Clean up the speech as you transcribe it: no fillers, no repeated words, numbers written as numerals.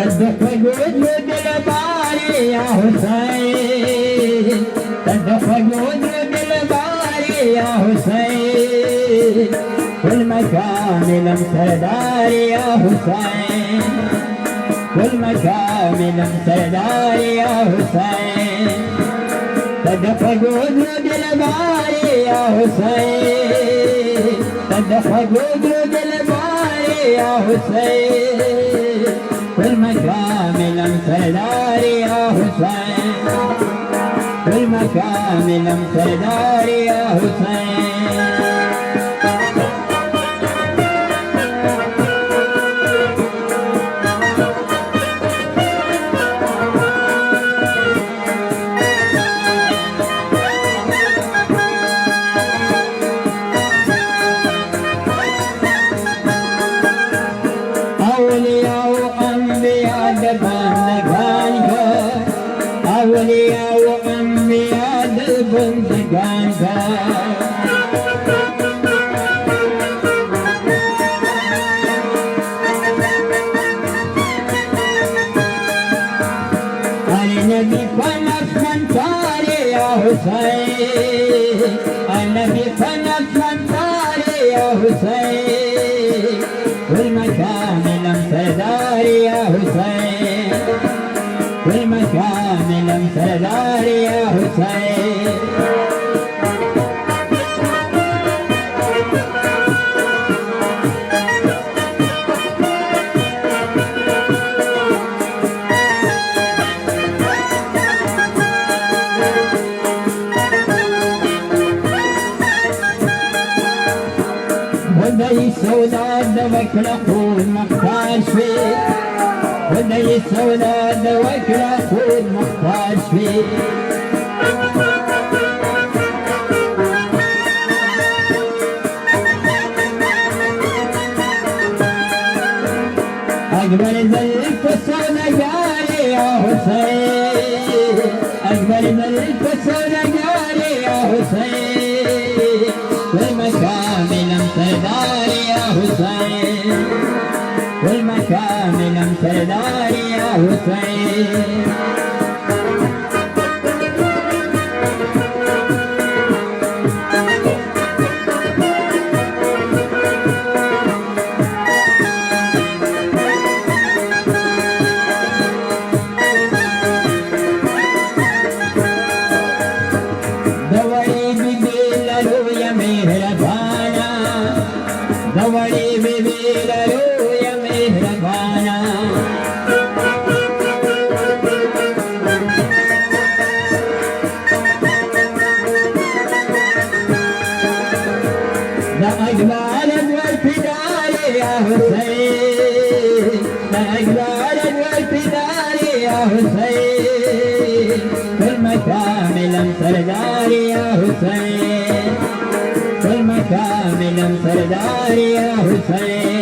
تدفق وجود الباري يا حسين، تدفق وجود الباري يا حسين، كل مكان سرداري يا حسين، كل مكان سرداري يا حسين، تدفق وجود الباري يا حسين، تدفق وجود الباري يا حسين، كل مكان سرداري يا حسين، كل مكان سرداري يا حسين. أولياء وأنبياء بندقانك، أولياء وأنبياء بندقانك، النبي فنف من تاري يا حسين، النبي فنف من تاري يا حسين، كل مكان سرداري يا حسين، كل مكان سرداري يا حسين. ودي السوداء دوك الأخوذ محتاج فيه، ودي السوداء دوك الأخوذ محتاج فيه، أقبل ذلك السوداء قالي يا حسين، أقبل ذلك السوداء قالي يا حسين، كل مكان سرداري يا حسين، كل مكان سرداري يا حسين. دوري ببلالو يا مهربانا، دوري ببلالو يا مهربانا، لا أقبال والفداء يا حسين، لا أقبال والفداء يا حسين، كل مكان سرداري يا حسين، كل مكان سرداري يا حسين.